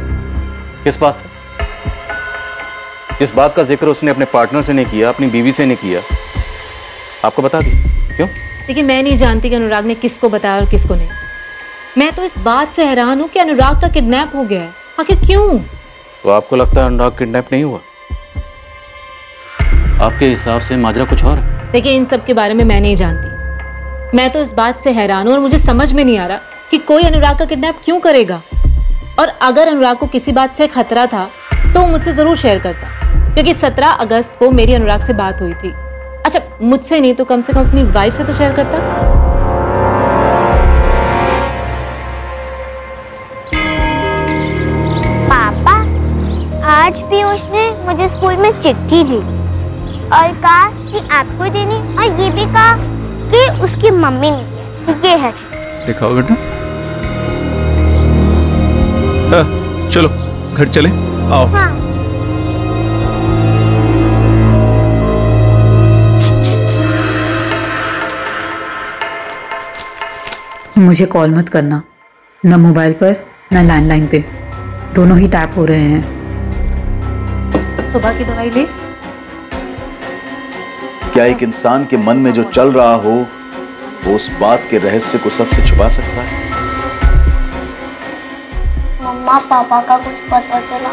किस बात से? इस बात का जिक्र उसने अपने पार्टनर से नहीं किया, अपनी बीवी से नहीं किया, आपको बता दी क्यों? देखिए, मैं नहीं जानती कि अनुराग ने किसको बताया और किसको नहीं। मैं तो इस बात से हैरान हूँ कि अनुराग का किडनैप हो गया है। आखिर क्यों? तो आपको लगता है अनुराग किडनैप नहीं हुआ? आपके हिसाब से माजरा कुछ और है? देखिए, इन सब के बारे में मैं नहीं जानती। मैं तो इस बात से हैरान हूँ और मुझे समझ में नहीं आ रहा कि कोई अनुराग का किडनैप क्यों करेगा। और अगर अनुराग को किसी बात से खतरा था तो वो मुझसे जरूर शेयर करता, क्योंकि 17 अगस्त को मेरी अनुराग से बात हुई थी। अच्छा, मुझसे नहीं तो कम से कम अपनी वाइफ से तो शेयर करता। आज भी उसने मुझे स्कूल में चिट्ठी दी और कहा कि आपको देनी, और ये भी कहा कि उसकी मम्मी ने दिया। ये है दिखाओ बेटा। चलो घर चले, आओ। हाँ। मुझे कॉल मत करना, न मोबाइल पर न लैंडलाइन पे, दोनों ही टैप हो रहे हैं। सुबह की दवाई ले। क्या एक इंसान के मन में जो चल रहा हो वो उस बात के रहस्य को सबसे छुपा सकता है? मम्मा पापा का कुछ पता चला?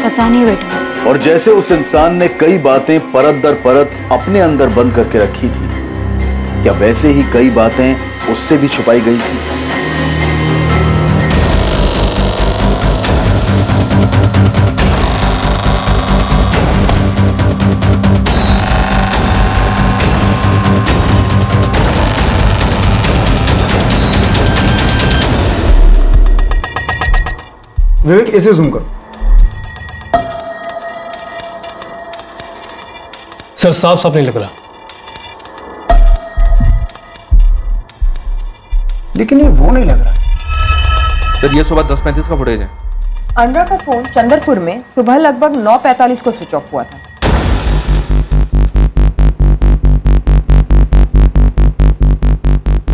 पता नहीं बेटा। और जैसे उस इंसान ने कई बातें परत दर परत अपने अंदर बंद करके रखी थी, क्या वैसे ही कई बातें उससे भी छुपाई गई थी? विवेक, इसे जूम करो। सर साफ साफ नहीं लग रहा। लेकिन ये वो नहीं लग रहा। सर ये सुबह 10:35 का फुटेज है। अनुराग का फोन चंद्रपुर में सुबह लगभग 9:45 को स्विच ऑफ हुआ था।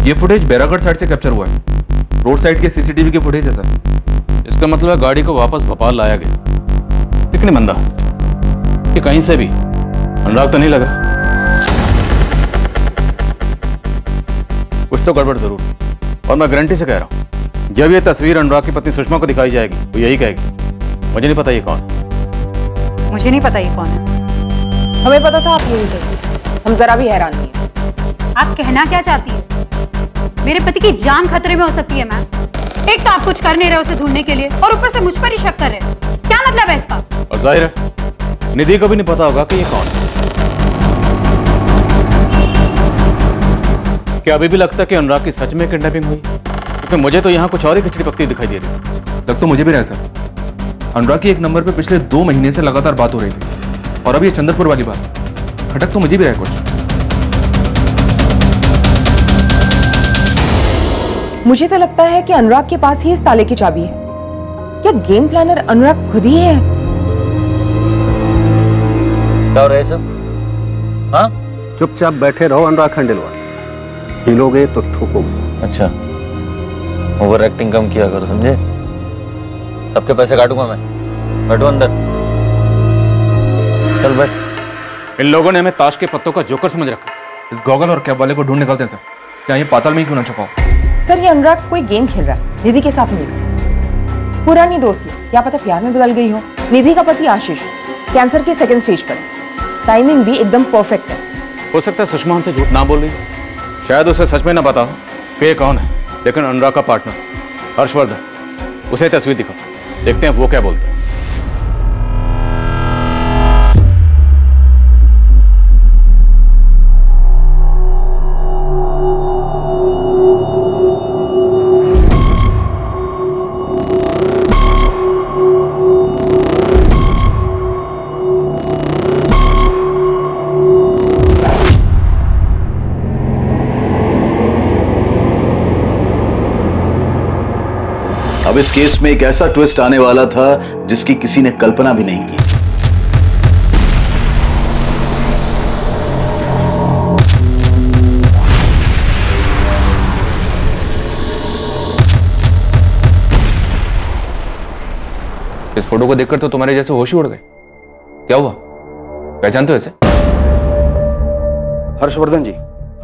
ये फुटेज बैरागढ़ साइड से कैप्चर हुआ है। रोड साइड के सीसीटीवी की फुटेज है सर। इसका मतलब है गाड़ी को वापस भोपाल लाया गया। लेकिन मंदा, ये कहीं से भी अनुराग तो नहीं लग रहा। कुछ तो गड़बड़ जरूर, और मैं गारंटी से कह रहा हूं जब ये तस्वीर अनुराग की पत्नी सुषमा को दिखाई जाएगी तो यही कहेगी मुझे नहीं पता ये कौन है। मुझे नहीं पता ये कौन है। हमें पता था आप यही कहेंगे, हम जरा भी हैरान नहीं है। आप कहना क्या चाहती है? मेरे पति की जान खतरे में हो सकती है मैम। एक तो आप कुछ कर नहीं रहे उसे ढूंढने के लिए और ऊपर से मुझ पर ही शक कर रहे हैं। क्या मतलब है इसका? और जाहिर है निधि को भी नहीं पता होगा कि ये कौन है। क्या अभी भी लगता है कि अनुराग की सच में किडनैपिंग हुई? क्योंकि मुझे तो यहाँ कुछ और ही खिचड़ी पकती दिखाई दे रही है। लग तो मुझे भी रहा सर। अनुराग की एक नंबर पे पिछले 2 महीने से लगातार बात हो रही थी और अब ये चंद्रपुर वाली बात खटक तो मुझे भी रहा है कुछ। मुझे तो लगता है कि अनुराग के पास ही इस ताले की चाबी है। क्या गेम प्लानर अनुराग खुद ही है? क्या हो रहा है सब? हाँ, चुपचाप बैठे रहो अनुराग खंडेलवाल, हिलोगे तो ठोकोगे। अच्छा, ओवर एक्टिंग कम किया करो, समझे? सबके पैसे काटूंगा मैं। बैठो अंदर, चल बैठ। इन लोगों ने हमें ताश के पत्तों का जोकर समझ रखा। इस गॉगल और कैब वाले को ढूंढ निकलते हैं सर। क्या ये पाताल में ही क्यों ना छुपाओ? सर ये अनुराग कोई गेम खेल रहा है, निधि के साथ मिलकर। पुरानी दोस्ती, क्या पता प्यार में बदल गई हो। निधि का पति आशीष कैंसर के 2nd स्टेज पर है। टाइमिंग भी एकदम परफेक्ट है। हो सकता है सुषमा हमसे झूठ ना बोल रही, शायद उसे सच में ना पता हो कि ये कौन है। लेकिन अनुराग का पार्टनर हर्षवर्धन, उसे तस्वीर दिखाओ, देखते हैं वो क्या बोलता है। अब इस केस में एक ऐसा ट्विस्ट आने वाला था जिसकी किसी ने कल्पना भी नहीं की। इस फोटो को देखकर तो तुम्हारे जैसे होश ही उड़ गए। क्या हुआ, पहचानते हो इसे? हर्षवर्धन जी,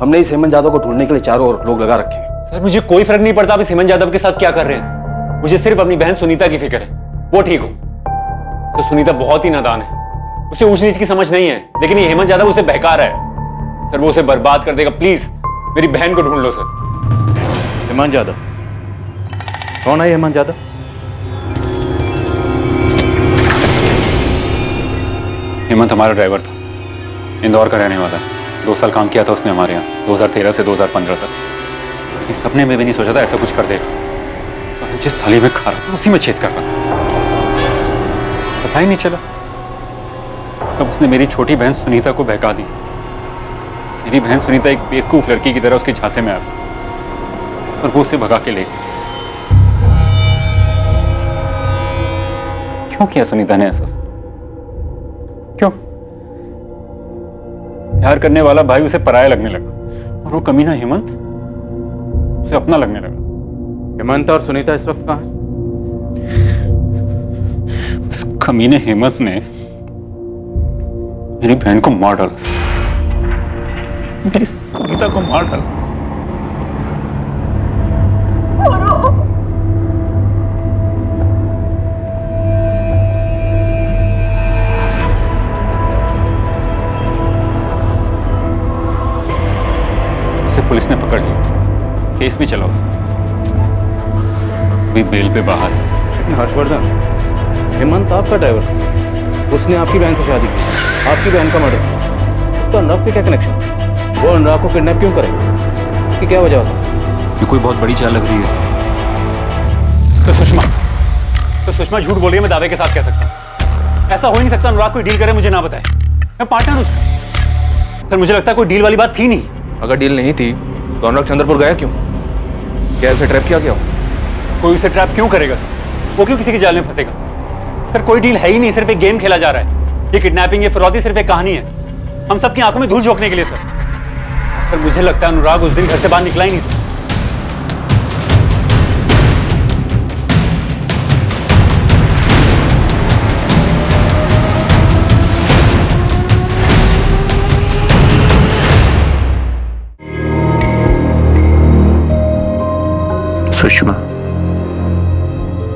हमने इस हेमंत यादव को ढूंढने के लिए चारों ओर लोग लगा रखे हैं। सर मुझे कोई फर्क नहीं पड़ता आप इस हेमंत यादव के साथ क्या कर रहे हैं। मुझे सिर्फ अपनी बहन सुनीता की फिक्र है, वो ठीक हो। तो सुनीता बहुत ही नादान है, उसे ऊंच नीच की समझ नहीं है, लेकिन ये हेमंत यादव उसे बहका रहा है। सर वो उसे बर्बाद कर देगा। प्लीज मेरी बहन को ढूंढ लो सर। हेमंत यादव कौन है? हेमंत यादव हेमंत हमारा ड्राइवर था, इंदौर का रहने वाला है। 2 साल काम किया था उसने हमारे यहाँ, 2013 से 2015 तक। इस सपने में भी नहीं सोचा था ऐसा कुछ कर देगा। जिस थाली में खा रहा था उसी में छेद कर रहा था, पता ही नहीं चला। तब उसने मेरी छोटी बहन सुनीता को बहका दी। मेरी बहन सुनीता एक बेवकूफ लड़की की तरह उसके झांसे में आ गई और वो उसे भगा के ले गई। क्यों किया सुनीता ने ऐसा? क्यों? प्यार करने वाला भाई उसे पराया लगने लगा और वो कमीना हेमंत उसे अपना लगने लगा। हेमंत और सुनीता इस वक्त कहाँ हैं? उस कमीने हेमंत ने मेरी बहन को मार डाला, मेरी सुनीता को मार डाला। उसे पुलिस ने पकड़ लिया, केस भी चला उसका, बेल पे बाहर। लेकिन हर्षवर्धन, हेमंत आपका ड्राइवर, उसने आपकी बहन से शादी की, आपकी बहन का मर्डर, उसका अनुराग से क्या कनेक्शन? वो अनुराग को किडनैप क्यों करेगा? उसकी क्या वजह हो सकती? ये कोई बहुत बड़ी चाल लग रही है। तो सुषमा झूठ बोल रही है, मैं दावे के साथ कह सकता हूँ। ऐसा हो ही नहीं सकता अनुराग कोई डील करे मुझे ना बताए। मैं पार्टनर हूँ सर, मुझे लगता है कोई डील वाली बात थी नहीं। अगर डील नहीं थी तो अनुराग चंद्रपुर गया क्यों? क्या उसे ट्रैप किया गया? कोई उसे ट्रैप क्यों करेगा? वो क्यों किसी के जाल में फंसेगा? सर कोई डील है ही नहीं, सिर्फ एक गेम खेला जा रहा है। ये किडनैपिंग, ये फिरौती सिर्फ एक कहानी है, हम सबकी आंखों में धूल झोंकने के लिए। सर मुझे लगता है अनुराग उस दिन घर से बाहर निकला ही नहीं था। सुषमा,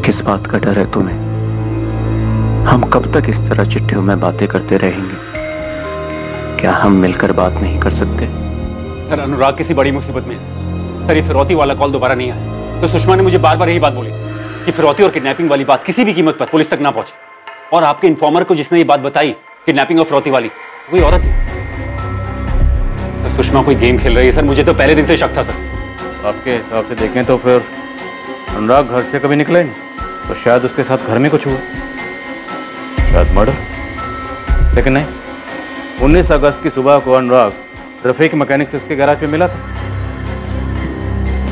किस बात का डर है तुम्हें? हम कब तक इस तरह चिट्ठियों में बातें करते रहेंगे? क्या हम मिलकर बात नहीं कर सकते? सर, अनुराग किसी बड़ी मुसीबत में है सर। ये फिरौती वाला कॉल दोबारा नहीं आया तो सुषमा ने मुझे बार बार यही बात बोली कि फिरौती और किडनैपिंग वाली बात किसी भी कीमत पर पुलिस तक ना पहुंचे। और आपके इन्फॉर्मर को जिसने ये बात बताई किडनैपिंग और फिरौती वाली, कोई औरत थी। तो सुषमा कोई गेम खेल रही है सर, मुझे तो पहले दिन से शक था सर। आपके हिसाब से देखें तो फिर अनुराग घर से कभी निकला ही नहीं, तो शायद उसके साथ घर में कुछ हुआ, शायद मर्डर। लेकिन नहीं, 19 अगस्त की सुबह को अनुराग रफीक मैकेनिक से उसके गैराज पे मिला था।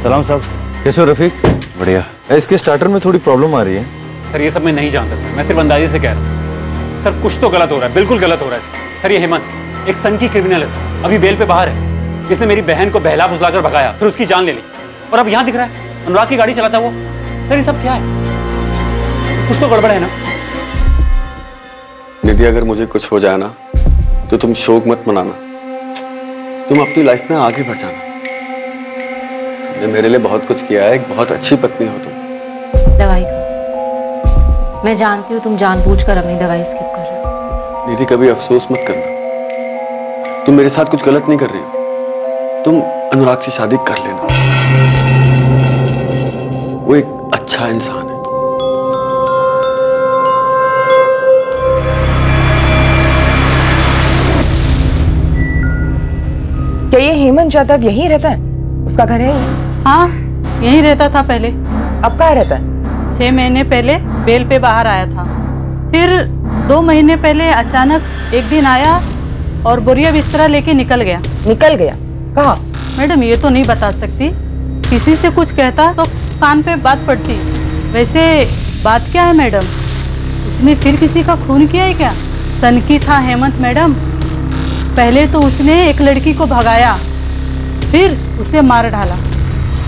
सलाम साहब, कैसे हो रफीक? बढ़िया। इसके स्टार्टर में थोड़ी प्रॉब्लम आ रही है सर। ये सब मैं नहीं जानता सर, मैं सिर्फ अंदाजे से कह रहा हूँ सर। कुछ तो गलत हो रहा है, बिल्कुल गलत हो रहा है सर। ये हेमंत एक सन की क्रिमिनल है, अभी बेल पे बाहर है। इसने मेरी बहन को बहला फुसलाकर भगाया, फिर उसकी जान ले ली, और अब यहाँ दिख रहा है अनुराग की गाड़ी चलाता वो। सर ये सब क्या है? कुछ तो गड़बड़ है ना? निधि, अगर मुझे कुछ हो जाए ना तो तुम शोक मत मनाना, तुम अपनी लाइफ में आगे बढ़ जाना। तुमने मेरे लिए बहुत कुछ किया है, एक बहुत अच्छी पत्नी हो तुम। दवाई खा। मैं जानती हूँ तुम जानबूझकर अपनी दवाई स्किप कर रहे हो। निधि, कभी अफसोस मत करना, तुम मेरे साथ कुछ गलत नहीं कर रही हो। तुम अनुराग से शादी कर लेना, वो एक अच्छा इंसान है। क्या ये हेमंत जादव यहीं रहता है? उसका घर है ये? हाँ, यहीं रहता था पहले। अब कहाँ रहता है? 6 महीने पहले बेल पे बाहर आया था, फिर 2 महीने पहले अचानक एक दिन आया और बोरिया बिस्तरा लेके निकल गया। निकल गया? कहाँ? मैडम ये तो नहीं बता सकती, किसी से कुछ कहता तो कान पे बात पड़ती। वैसे बात क्या है मैडम, उसने फिर किसी का खून किया है क्या? सनकी था हेमंत मैडम। पहले तो उसने एक लड़की को भगाया, फिर उसे मार डाला।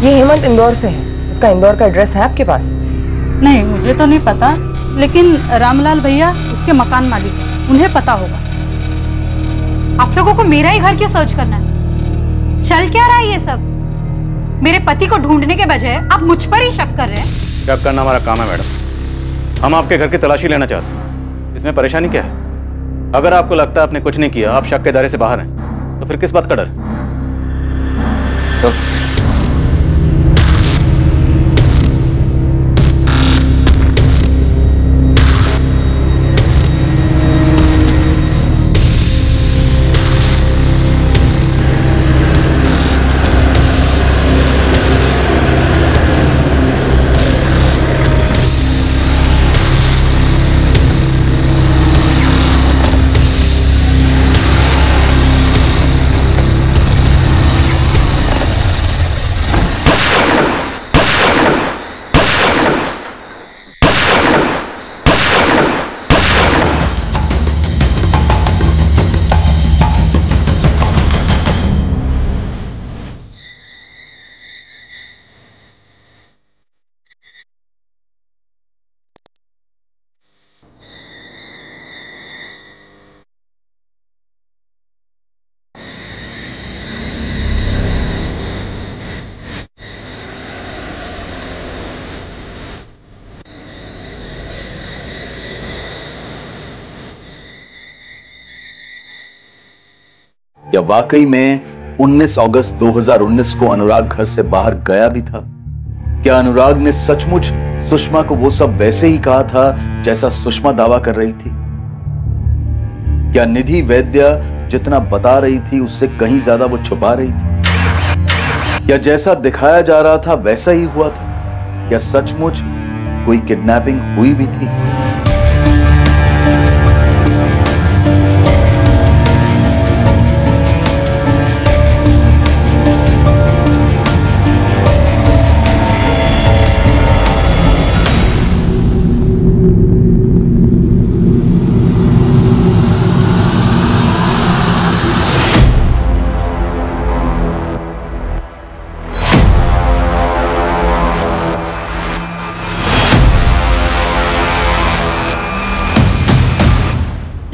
ये हेमंत इंदौर से है, उसका इंदौर का एड्रेस है आपके पास? नहीं, मुझे तो नहीं पता, लेकिन रामलाल भैया उसके मकान मालिक हैं, उन्हें पता होगा। आप लोगों को मेरा ही घर क्यों सर्च करना है? चल क्या रहा है ये सब? मेरे पति को ढूंढने के बजाय आप मुझ पर ही शक कर रहे हैं। शक करना हमारा काम है मैडम, हम आपके घर की तलाशी लेना चाहते हैं। इसमें परेशानी क्या है? अगर आपको लगता है आपने कुछ नहीं किया, आप शक के दायरे से बाहर हैं, तो फिर किस बात का डर? तो क्या वाकई में 19 अगस्त 2019 को अनुराग घर से बाहर गया भी था? क्या अनुराग ने सचमुच सुषमा को वो सब वैसे ही कहा था जैसा सुषमा दावा कर रही थी? क्या निधि वैद्य जितना बता रही थी उससे कहीं ज्यादा वो छुपा रही थी? क्या जैसा दिखाया जा रहा था वैसा ही हुआ था? क्या सचमुच कोई किडनैपिंग हुई भी थी?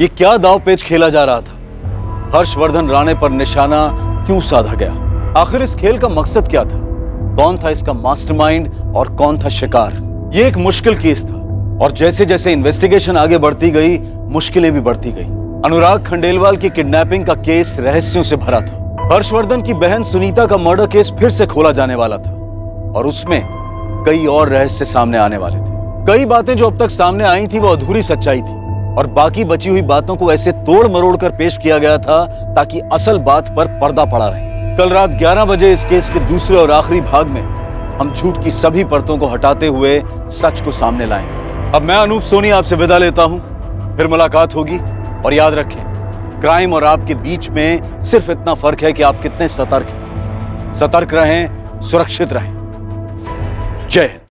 ये क्या दाव पेच खेला जा रहा था? हर्षवर्धन राणे पर निशाना क्यों साधा गया? आखिर इस खेल का मकसद क्या था? कौन था इसका मास्टरमाइंड और कौन था शिकार? ये एक मुश्किल केस था और जैसे जैसे इन्वेस्टिगेशन आगे बढ़ती गई मुश्किलें भी बढ़ती गई। अनुराग खंडेलवाल की किडनैपिंग का केस रहस्यों से भरा था। हर्षवर्धन की बहन सुनीता का मर्डर केस फिर से खोला जाने वाला था और उसमें कई और रहस्य सामने आने वाले थे। कई बातें जो अब तक सामने आई थी वो अधूरी सच्चाई थी और बाकी बची हुई बातों को ऐसे तोड़ मरोड़ कर पेश किया गया था ताकि असल बात पर पर्दा पड़ा रहे। कल रात 11 बजे इस केस के दूसरे और आखिरी भाग में हम झूठ की सभी परतों को हटाते हुए सच को सामने लाएंगे। अब मैं अनूप सोनी आपसे विदा लेता हूं, फिर मुलाकात होगी और याद रखें, क्राइम और आपके बीच में सिर्फ इतना फर्क है कि आप कितने सतर्क हैं। सतर्क रहें, सुरक्षित रहें। जय हिंद।